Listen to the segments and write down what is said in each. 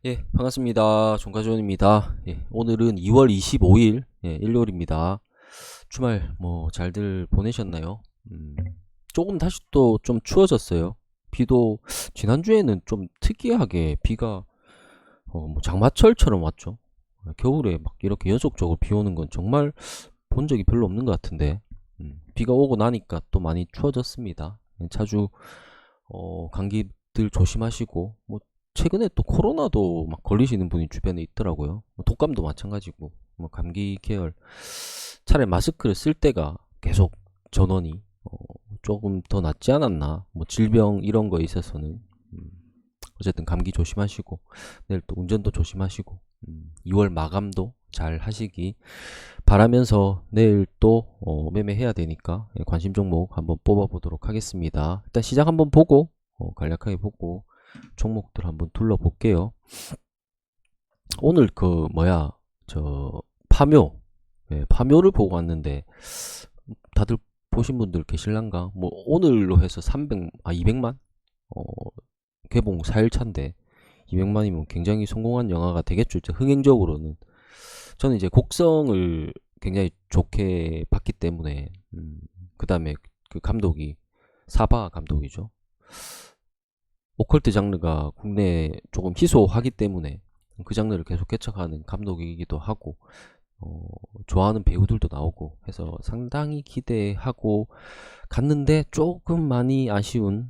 예, 반갑습니다. 종가존입니다. 예, 오늘은 2월 25일, 일요일입니다. 주말 잘들 보내셨나요? 음, 조금 다시 또 좀 추워졌어요. 비도 지난주에는 좀 특이하게 비가 장마철처럼 왔죠. 겨울에 막 이렇게 연속적으로 비 오는 건 정말 본 적이 별로 없는 것 같은데, 비가 오고 나니까 또 많이 추워졌습니다. 자주 감기들 조심하시고, 최근에 또 코로나도 막 걸리시는 분이 주변에 있더라고요. 독감도 마찬가지고, 감기 계열. 차라리 마스크를 쓸 때가 계속 전원이 조금 더 낫지 않았나. 질병 이런 거에 있어서는. 어쨌든 감기 조심하시고, 내일 또 운전도 조심하시고, 2월 마감도 잘 하시기 바라면서 내일 또 매매해야 되니까 관심 종목 한번 뽑아보도록 하겠습니다. 일단 시장 한번 보고 간략하게 보고 종목들 한번 둘러볼게요. 오늘 저 파묘, 파묘를 보고 왔는데 다들 보신 분들 계실란가? 오늘로 해서 200만 어, 개봉 4일차인데 200만이면 굉장히 성공한 영화가 되겠죠. 흥행적으로는 저는 이제 곡성을 굉장히 좋게 봤기 때문에 그 다음에 그 감독이 사바 감독이죠. 오컬트 장르가 국내에 조금 희소하기 때문에 그 장르를 계속 개척하는 감독이기도 하고 좋아하는 배우들도 나오고 해서 상당히 기대하고 갔는데 조금 많이 아쉬운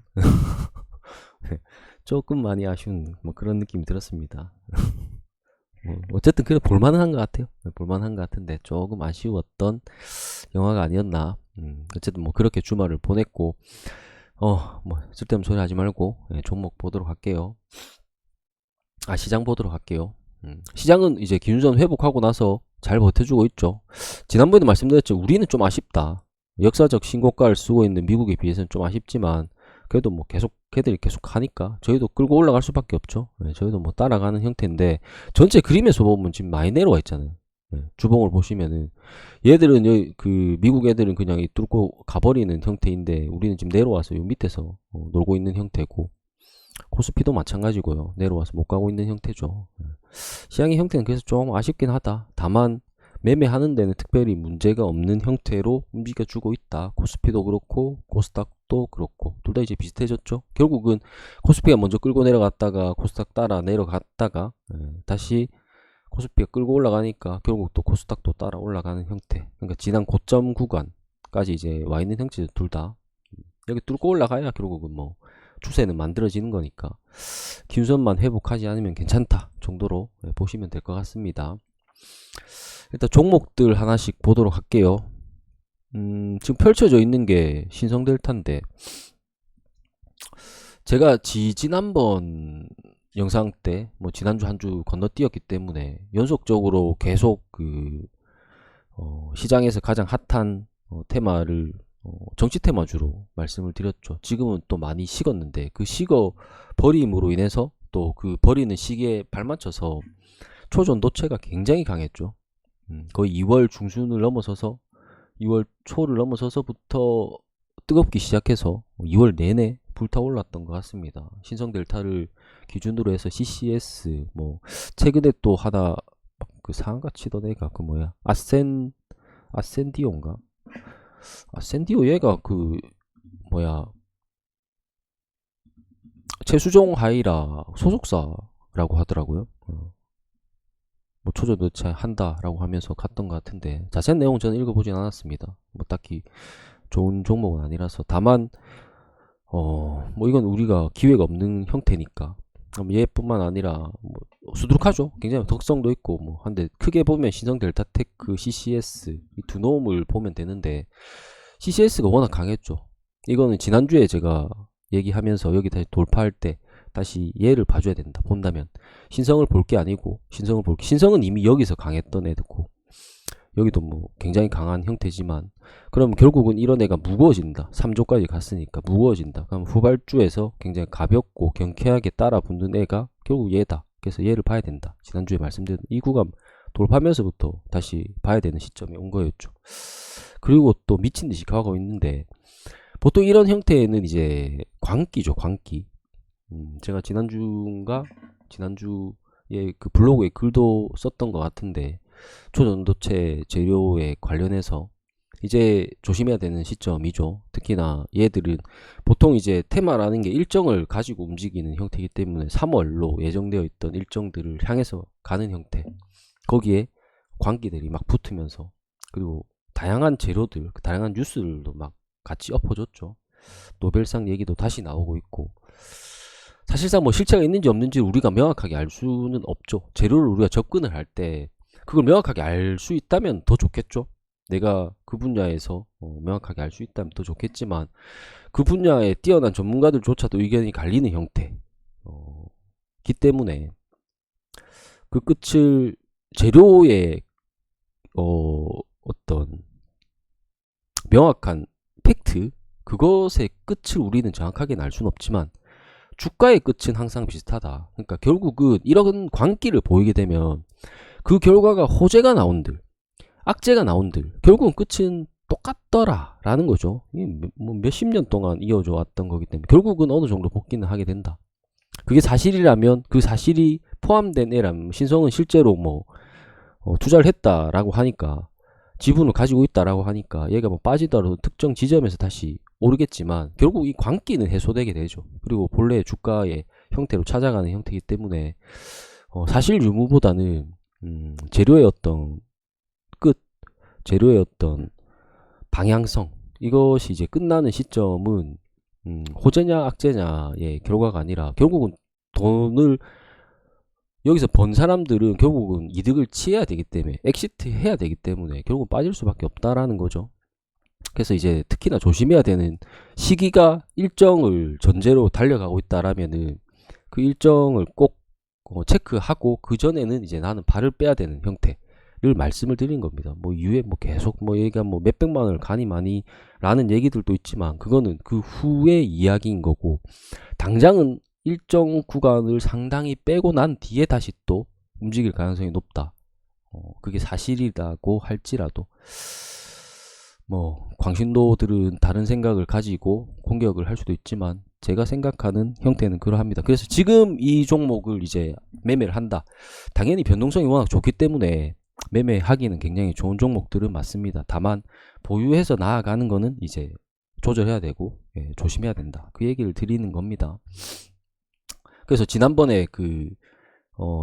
조금 많이 아쉬운 그런 느낌이 들었습니다. 어쨌든 그래 볼만한 것 같아요. 볼만한 것 같은데 조금 아쉬웠던 영화가 아니었나. 어쨌든 그렇게 주말을 보냈고 쓸데없는 소리 하지 말고 종목 보도록 할게요. 시장 보도록 할게요. 시장은 이제 기준선 회복하고 나서 잘 버텨주고 있죠. 지난번에도 말씀드렸죠. 우리는 좀 아쉽다. 역사적 신고가를 쓰고 있는 미국에 비해서는 좀 아쉽지만 그래도 계속 걔들이 계속 하니까 저희도 끌고 올라갈 수밖에 없죠. 저희도 따라가는 형태인데 전체 그림에서 보면 지금 많이 내려와 있잖아요. 주봉을 보시면은 얘들은 그 미국 애들은 그냥 뚫고 가버리는 형태인데 우리는 지금 내려와서 요 밑에서 놀고 있는 형태고 코스피도 마찬가지고요. 내려와서 못 가고 있는 형태죠. 시장의 형태는 그래서 좀 아쉽긴 하다. 다만 매매하는 데는 특별히 문제가 없는 형태로 움직여주고 있다. 코스피도 그렇고 코스닥도 그렇고 둘 다 이제 비슷해졌죠. 결국은 코스피가 먼저 끌고 내려갔다가 코스닥 따라 내려갔다가 다시 코스피가 끌고 올라가니까 결국 또 코스닥도 따라 올라가는 형태. 그러니까 지난 고점 구간까지 이제 와 있는 형태죠. 둘 다. 여기 뚫고 올라가야 결국은 추세는 만들어지는 거니까 기준선만 회복하지 않으면 괜찮다 정도로 보시면 될 것 같습니다. 일단 종목들 하나씩 보도록 할게요. 지금 펼쳐져 있는 게 신성델타인데 제가 지난번 영상 때 지난주 한 주 건너뛰었기 때문에 연속적으로 계속 시장에서 가장 핫한 테마를 정치 테마주로 말씀을 드렸죠. 지금은 또 많이 식었는데 그 식어 버림으로 인해서 또 그 버리는 시기에 발맞춰서 초전도체가 굉장히 강했죠. 거의 2월 중순을 넘어서서 2월 초를 넘어서서부터 뜨겁기 시작해서 2월 내내 불타올랐던 것 같습니다. 신성델타를 기준으로 해서 CCS 최근에 또 하나 그 상한가 치던 애가 아센디오인가? 아센디오 얘가 최수종 하이라 소속사라고 하더라고요. 초저도체 한다라고 하면서 갔던 것 같은데 자세한 내용 저는 읽어보진 않았습니다. 딱히 좋은 종목은 아니라서 다만 이건 우리가 기회가 없는 형태니까 얘뿐만 아니라 수두룩하죠. 굉장히 덕성도 있고 한데 크게 보면 신성델타테크, CCS 이 두 놈을 보면 되는데 CCS가 워낙 강했죠. 이거는 지난주에 제가 얘기하면서 여기 다시 돌파할 때 다시 얘를 봐줘야 된다. 본다면 신성을 볼 게 아니고 신성은 이미 여기서 강했던 애들고 여기도 굉장히 강한 형태지만 그럼 결국은 이런 애가 무거워진다. 3조까지 갔으니까 무거워진다. 그럼 후발주에서 굉장히 가볍고 경쾌하게 따라 붙는 애가 결국 얘다. 그래서 얘를 봐야 된다. 지난주에 말씀드린 이 구간 돌파하면서부터 다시 봐야 되는 시점이 온 거였죠. 그리고 또 미친듯이 가고 있는데 보통 이런 형태는 이제 광기죠. 광기. 제가 지난주인가 지난주 예, 그 블로그에 글도 썼던 것 같은데 초전도체 재료에 관련해서 이제 조심해야 되는 시점이죠. 특히나 얘들은 보통 이제 테마라는 게 일정을 가지고 움직이는 형태이기 때문에 3월로 예정되어 있던 일정들을 향해서 가는 형태, 거기에 광기들이 막 붙으면서, 그리고 다양한 재료들, 다양한 뉴스들도 막 같이 엎어졌죠. 노벨상 얘기도 다시 나오고 있고, 사실상 뭐 실체가 있는지 없는지 우리가 명확하게 알 수는 없죠. 재료를 우리가 접근을 할 때 그걸 명확하게 알 수 있다면 더 좋겠죠. 내가 그 분야에서 명확하게 알 수 있다면 더 좋겠지만, 그 분야에 뛰어난 전문가들조차도 의견이 갈리는 형태기 때문에 그 끝을 재료의 어떤 명확한 팩트, 그것의 끝을 우리는 정확하게 알 수는 없지만 주가의 끝은 항상 비슷하다. 그러니까 결국은 이런 광기를 보이게 되면 그 결과가 호재가 나온들, 악재가 나온들, 결국은 끝은 똑같더라 라는 거죠. 뭐 몇십 년 동안 이어져 왔던 거기 때문에 결국은 어느 정도 복귀는 하게 된다. 그게 사실이라면, 그 사실이 포함된 애라면, 신성은 실제로 뭐 투자를 했다라고 하니까, 지분을 가지고 있다라고 하니까 얘가 뭐 빠지더라도 특정 지점에서 다시 오르겠지만 결국 이 광기는 해소되게 되죠. 그리고 본래 주가의 형태로 찾아가는 형태이기 때문에 사실 유무보다는 재료의 어떤 끝, 재료의 어떤 방향성, 이것이 이제 끝나는 시점은 호재냐 악재냐의 결과가 아니라, 결국은 돈을 여기서 번 사람들은 결국은 이득을 취해야 되기 때문에, 엑시트 해야 되기 때문에 결국 빠질 수밖에 없다라는 거죠. 그래서 이제 특히나 조심해야 되는 시기가 일정을 전제로 달려가고 있다라면은 그 일정을 꼭 체크하고, 그 전에는 이제 나는 발을 빼야 되는 형태를 말씀을 드린 겁니다. 뭐 이후에 뭐 계속 뭐 얘가 뭐 몇백만 원을 가니 많이 라는 얘기들도 있지만, 그거는 그 후의 이야기인 거고, 당장은 일정 구간을 상당히 빼고 난 뒤에 다시 또 움직일 가능성이 높다. 그게 사실이라고 할지라도 뭐 광신도들은 다른 생각을 가지고 공격을 할 수도 있지만, 제가 생각하는 형태는 그러합니다. 그래서 지금 이 종목을 이제 매매를 한다. 당연히 변동성이 워낙 좋기 때문에 매매하기는 굉장히 좋은 종목들은 맞습니다. 다만 보유해서 나아가는 거는 이제 조절해야 되고, 조심해야 된다. 그 얘기를 드리는 겁니다. 그래서 지난번에 그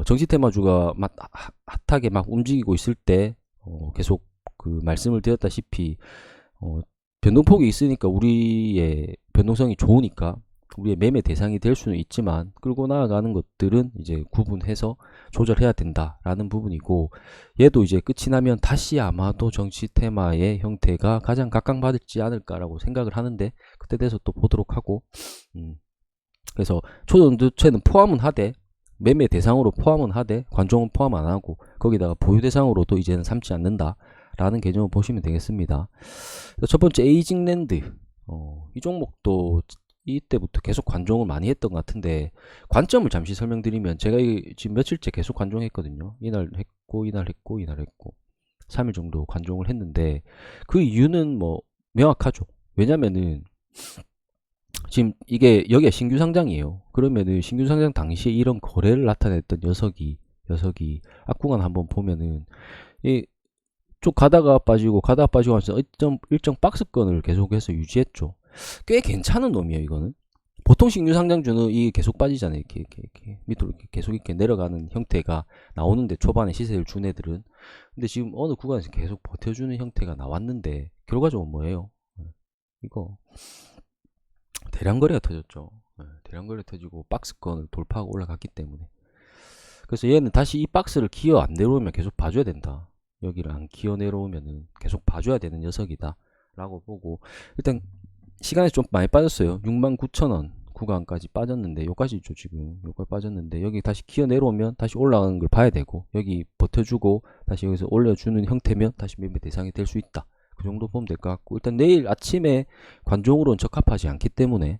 정치 테마주가 막 핫하게 막 움직이고 있을 때 계속 그 말씀을 드렸다시피 변동폭이 있으니까, 우리의 변동성이 좋으니까 우리의 매매 대상이 될 수는 있지만, 끌고 나아가는 것들은 이제 구분해서 조절해야 된다라는 부분이고, 얘도 이제 끝이 나면 다시 아마도 정치 테마의 형태가 가장 각광받을지 않을까라고 생각을 하는데, 그때 돼서 또 보도록 하고, 그래서 초전도체는 포함은 하되, 매매 대상으로 포함은 하되 관종은 포함 안 하고, 거기다가 보유 대상으로도 이제는 삼지 않는다 라는 개념을 보시면 되겠습니다. 첫 번째 에이징랜드, 이 종목도 이때부터 계속 관종을 많이 했던 것 같은데, 관점을 잠시 설명드리면, 제가 지금 며칠째 계속 관종했거든요. 이날 했고 이날 했고 이날 했고 3일 정도 관종을 했는데, 그 이유는 뭐 명확하죠. 왜냐면은 지금 이게 여기가 신규 상장이에요. 그러면은 신규 상장 당시에 이런 거래를 나타냈던 녀석이 앞구간 한번 보면은 쭉 가다가 빠지고 하면서 일정 박스권을 계속해서 유지했죠. 꽤 괜찮은 놈이에요, 이거는. 보통 신규 상장주는 이게 계속 빠지잖아요. 이렇게 밑으로 계속 이렇게 내려가는 형태가 나오는데, 초반에 시세를 준 애들은. 근데 지금 어느 구간에서 계속 버텨주는 형태가 나왔는데, 결과적으로 뭐예요? 이거 대량 거래가 터졌죠. 대량 거래 터지고 박스권을 돌파하고 올라갔기 때문에. 그래서 얘는 다시 이 박스를 기어 안 내려오면 계속 봐줘야 된다. 여기를 안 기어 내려오면은 계속 봐줘야 되는 녀석이다 라고 보고, 일단 시간이 좀 많이 빠졌어요. 69,000원 구간까지 빠졌는데, 여기까지죠. 지금 여기까지 빠졌는데, 여기 다시 기어 내려오면 다시 올라가는 걸 봐야 되고, 여기 버텨주고 다시 여기서 올려주는 형태면 다시 매매 대상이 될 수 있다. 그 정도 보면 될 것 같고, 일단 내일 아침에 관종으로는 적합하지 않기 때문에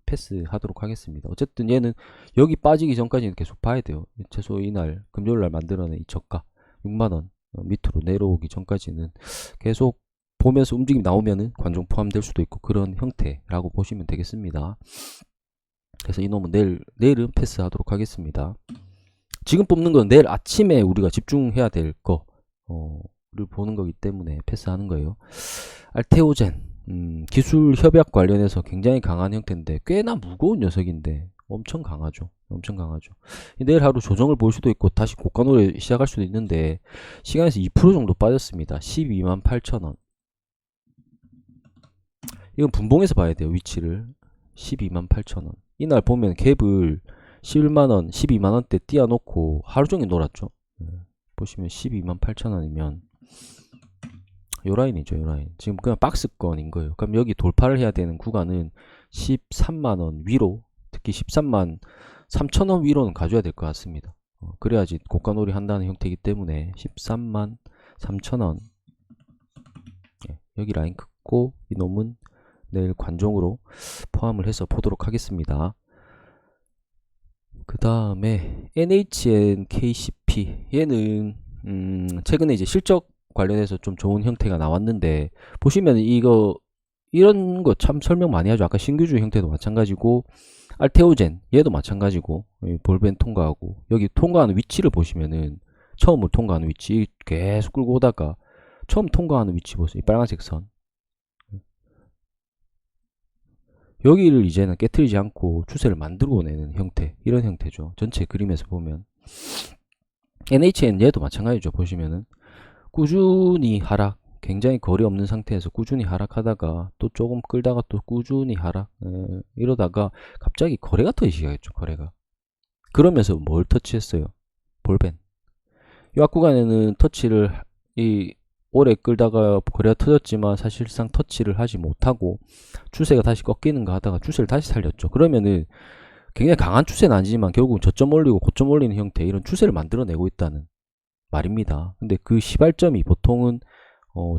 패스하도록 하겠습니다. 어쨌든 얘는 여기 빠지기 전까지는 계속 봐야 돼요. 최소 이날 금요일날 만들어낸 이 저가 6만원 밑으로 내려오기 전까지는 계속 보면서 움직임이 나오면은 관종 포함될 수도 있고, 그런 형태라고 보시면 되겠습니다. 그래서 이놈은 내일은 패스하도록 하겠습니다. 지금 뽑는 건 내일 아침에 우리가 집중해야 될 거를 보는 거기 때문에 패스하는 거예요. 알테오젠, 기술 협약 관련해서 굉장히 강한 형태인데 꽤나 무거운 녀석인데 엄청 강하죠. 엄청 강하죠. 내일 하루 조정을 볼 수도 있고 다시 고가노래 시작할 수도 있는데 시간에서 2% 정도 빠졌습니다. 128,000원. 이건 분봉에서 봐야 돼요. 위치를. 128,000원. 이날 보면 갭을 11만원, 12만원대 띄워놓고 하루종일 놀았죠. 보시면 128,000원이면 요 라인이죠. 요 라인. 지금 그냥 박스권인 거예요. 그럼 여기 돌파를 해야 되는 구간은 13만원 위로, 특히 13만 3천원 위로는 가져야 될 것 같습니다. 그래야지 고가놀이 한다는 형태이기 때문에 13만 3천원. 여기 라인 긋고 이놈은 내일 관종으로 포함을 해서 보도록 하겠습니다. 그 다음에 NHNKCP 얘는 최근에 이제 실적 관련해서 좀 좋은 형태가 나왔는데 보시면 이런 거 참 설명 많이 하죠. 아까 신규주 형태도 마찬가지고 알테오젠 얘도 마찬가지고 볼벤 통과하고 여기 통과하는 위치를 보시면은 처음으로 통과하는 위치 계속 끌고 오다가 처음 통과하는 위치 보세요. 이 빨간색 선 여기를 이제는 깨트리지 않고 추세를 만들어내는 형태 이런 형태죠. 전체 그림에서 보면 NHN 얘도 마찬가지죠. 보시면은 꾸준히 하락 굉장히 거리 없는 상태에서 꾸준히 하락하다가 또 조금 끌다가 또 꾸준히 하락 이러다가 갑자기 거래가 터지기 시작했죠. 거래가 그러면서 뭘 터치했어요? 볼벤 이 앞구간에는 터치를 오래 끌다가 거래가 터졌지만 사실상 터치를 하지 못하고 추세가 다시 꺾이는가 하다가 추세를 다시 살렸죠. 그러면은 굉장히 강한 추세는 아니지만 결국 저점 올리고 고점 올리는 형태 이런 추세를 만들어내고 있다는 말입니다. 근데 그 시발점이 보통은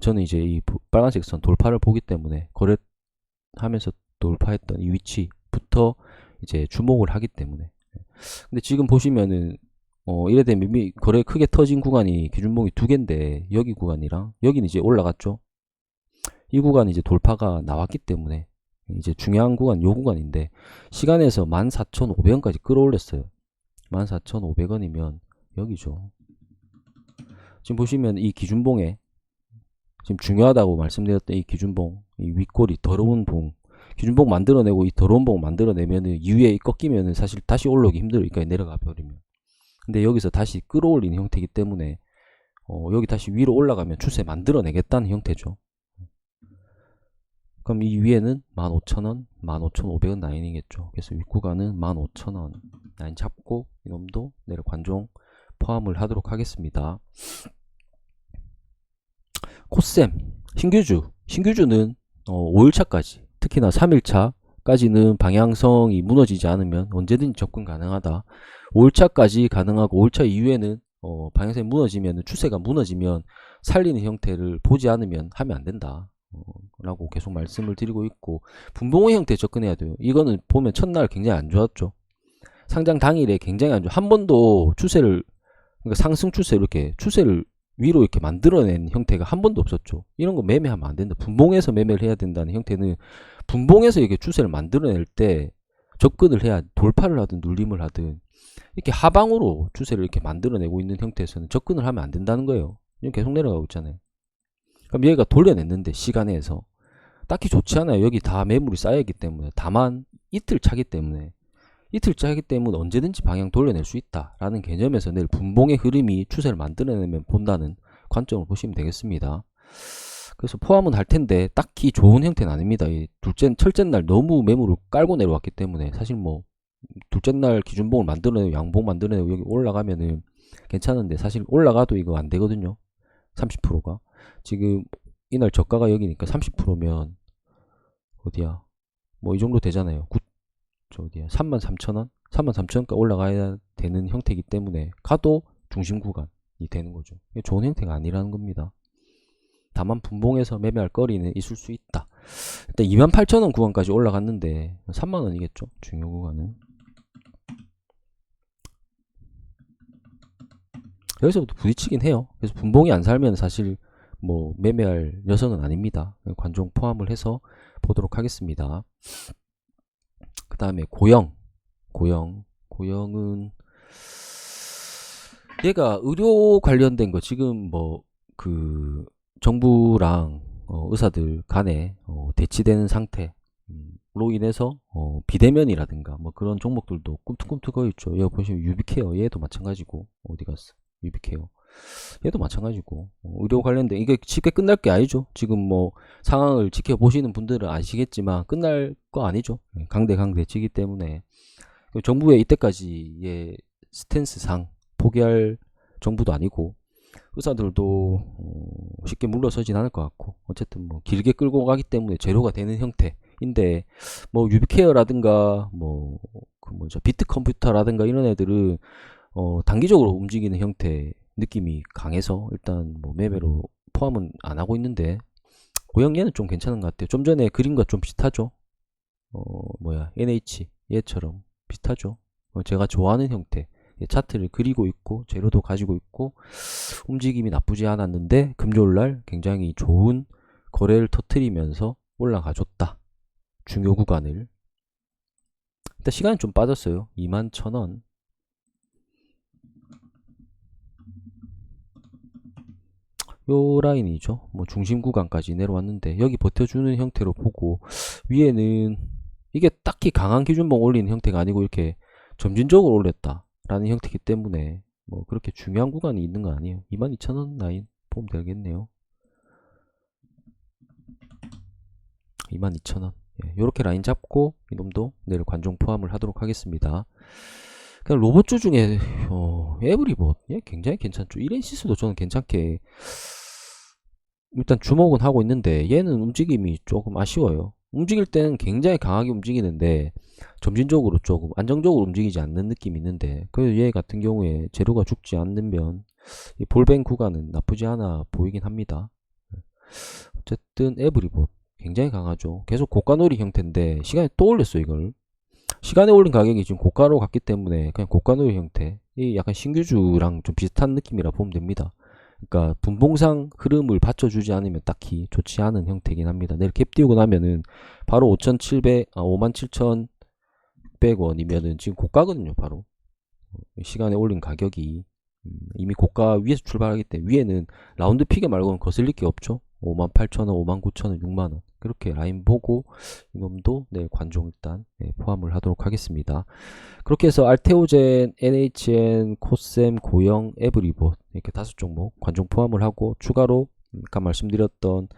저는 이제 이 빨간색 선 돌파를 보기 때문에 거래하면서 돌파했던 이 위치부터 이제 주목을 하기 때문에 근데 지금 보시면은 이래 되면 거래 크게 터진 구간이 기준봉이 두 개인데 여기 구간이랑 여기는 이제 올라갔죠. 이 구간이 이제 돌파가 나왔기 때문에 이제 중요한 구간 요 구간인데 시간에서 14,500원까지 끌어올렸어요. 14,500원이면 여기죠. 지금 보시면 이 기준봉에 지금 중요하다고 말씀드렸던 이 기준봉 이 윗골이 더러운 봉 기준봉 만들어내고 이 더러운 봉 만들어내면은 이후에 꺾이면은 사실 다시 올라오기 힘들으니까 내려가 버리면 근데 여기서 다시 끌어올리는 형태이기 때문에 여기 다시 위로 올라가면 추세 만들어내겠다는 형태죠. 그럼 이 위에는 15,000원, 15,500원 라인이겠죠. 그래서 윗구간은 15,000원 라인 잡고 이놈도 내일 관종 포함을 하도록 하겠습니다. 코셈, 신규주는 5일차까지 특히나 3일차까지는 방향성이 무너지지 않으면 언제든지 접근 가능하다. 5일차까지 가능하고 5일차 이후에는 방향성이 무너지면 추세가 무너지면 살리는 형태를 보지 않으면 하면 안 된다 라고 계속 말씀을 드리고 있고 분봉의 형태에 접근해야 돼요. 이거는 보면 첫날 굉장히 안 좋았죠. 상장 당일에 굉장히 안 좋아. 한 번도 추세를 그러니까 상승 추세 이렇게 추세를 위로 이렇게 만들어낸 형태가 한 번도 없었죠. 이런 거 매매하면 안 된다. 분봉에서 매매를 해야 된다는 형태는 분봉에서 이렇게 추세를 만들어낼 때 접근을 해야 돌파를 하든 눌림을 하든 이렇게 하방으로 추세를 이렇게 만들어내고 있는 형태에서는 접근을 하면 안 된다는 거예요. 지금 계속 내려가고 있잖아요. 그럼 얘가 돌려냈는데 시간에서 딱히 좋지 않아요. 여기 다 매물이 쌓여있기 때문에 다만 이틀 차기 때문에 언제든지 방향 돌려낼 수 있다라는 개념에서 내일 분봉의 흐름이 추세를 만들어내면 본다는 관점을 보시면 되겠습니다. 그래서 포함은 할 텐데 딱히 좋은 형태는 아닙니다. 첫째 날 너무 매물을 깔고 내려왔기 때문에 사실 뭐 둘째 날 기준봉을 만들어내고 양봉 만들어내고 여기 올라가면은 괜찮은데 사실 올라가도 이거 안 되거든요. 30%가 지금 이날 저가가 여기니까 30%면 어디야 뭐 이 정도 되잖아요. 어디야 33,000원? 33,000원까지 올라가야 되는 형태이기 때문에 가도 중심 구간이 되는 거죠. 이게 좋은 형태가 아니라는 겁니다. 다만 분봉에서 매매할 거리는 있을 수 있다. 일단 28,000원 구간까지 올라갔는데 3만원이겠죠. 중요 구간은. 여기서부터 부딪히긴 해요. 그래서 분봉이 안 살면 사실 뭐 매매할 녀석은 아닙니다. 관종 포함을 해서 보도록 하겠습니다. 그 다음에 고영은 얘가 의료 관련된 거 지금 뭐 정부랑 의사들 간에 대치되는 상태로 인해서 비대면이라든가 뭐 그런 종목들도 꿈틀꿈틀 있죠. 여기 보시면 유비케어 얘도 마찬가지고 어디 갔어? 유비케어 얘도 마찬가지고 의료 관련된 이게 쉽게 끝날 게 아니죠. 지금 뭐 상황을 지켜보시는 분들은 아시겠지만 끝날 거 아니죠. 강대치기 때문에 정부의 이때까지의 스탠스상 포기할 정부도 아니고 의사들도 쉽게 물러서진 않을 것 같고 어쨌든 뭐 길게 끌고 가기 때문에 재료가 되는 형태인데 뭐 유비케어라든가 뭐 비트컴퓨터라든가 이런 애들은 단기적으로 움직이는 형태 느낌이 강해서 일단 뭐 매매로 포함은 안 하고 있는데 고형 얘는 좀 괜찮은 것 같아요. 좀 전에 그림과 좀 비슷하죠. NH 얘처럼 비슷하죠. 제가 좋아하는 형태 차트를 그리고 있고 재료도 가지고 있고 움직임이 나쁘지 않았는데 금요일날 굉장히 좋은 거래를 터트리면서 올라가줬다. 중요 구간을 일단 시간이 좀 빠졌어요. 21,000원 요 라인이죠. 뭐 중심 구간까지 내려왔는데 여기 버텨주는 형태로 보고 위에는 이게 딱히 강한 기준봉 올리는 형태가 아니고 이렇게 점진적으로 올렸다 라는 형태이기 때문에 뭐 그렇게 중요한 구간이 있는 거 아니에요. 22,000원 라인 보면 되겠네요. 22,000원 요렇게 라인 잡고 이놈도 내일 관종 포함을 하도록 하겠습니다. 그냥 로봇주 중에 에브리봇 얘 굉장히 괜찮죠. 1엔시스도 저는 괜찮게 일단 주목은 하고 있는데 얘는 움직임이 조금 아쉬워요. 움직일 때는 굉장히 강하게 움직이는데 점진적으로 조금 안정적으로 움직이지 않는 느낌이 있는데 그래도 얘 같은 경우에 재료가 죽지 않으면 이 볼뱅 구간은 나쁘지 않아 보이긴 합니다. 어쨌든 에브리봇 굉장히 강하죠. 계속 고가놀이 형태인데 시간에 또 올렸어 이걸. 시간에 올린 가격이 지금 고가로 갔기 때문에 그냥 고가놀이 형태 이 약간 신규주랑 좀 비슷한 느낌이라 보면 됩니다. 그러니까 분봉상 흐름을 받쳐주지 않으면 딱히 좋지 않은 형태긴 합니다. 내일 캡 띄우고 나면은 바로 57,600원이면은 지금 고가거든요. 바로 시간에 올린 가격이 이미 고가 위에서 출발하기 때문에 위에는 라운드 피겨 말고는 거슬릴 게 없죠. 58,000원, 59,000원, 6만원 그렇게 라인 보고 이놈도 내일 관종 일단 포함을 하도록 하겠습니다. 그렇게 해서 알테오젠, NHN, 코셈, 고영, 에브리봇 이렇게 5종목 관종 포함을 하고 추가로 아까 말씀드렸던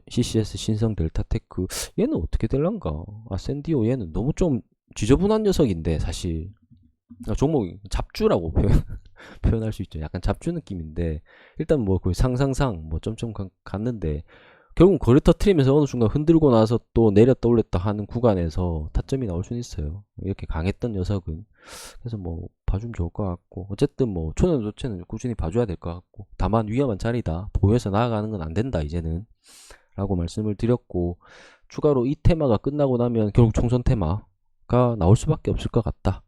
CCS, 신성, 델타테크 얘는 어떻게 될란가? 샌디오 얘는 너무 좀 지저분한 녀석인데 사실 종목이 잡주라고 표현할 수 있죠. 약간 잡주 느낌인데 일단 뭐 거의 상상상 뭐 점점 갔는데 결국 거래 터트리면서 어느 순간 흔들고 나서 또 내렸다 올렸다 하는 구간에서 타점이 나올 수는 있어요. 이렇게 강했던 녀석은 그래서 뭐 봐주면 좋을 것 같고 어쨌든 뭐 초는 조체는 꾸준히 봐줘야 될 것 같고 다만 위험한 자리다 보여서 나아가는 건 안 된다 이제는 라고 말씀을 드렸고 추가로 이 테마가 끝나고 나면 결국 총선 테마가 나올 수밖에 없을 것 같다.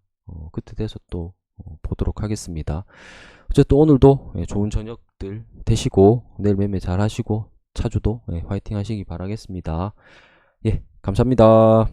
그때 돼서 또 보도록 하겠습니다. 어쨌든 오늘도 좋은 저녁들 되시고 내일 매매 잘 하시고 차주도 화이팅 하시기 바라겠습니다. 예, 감사합니다.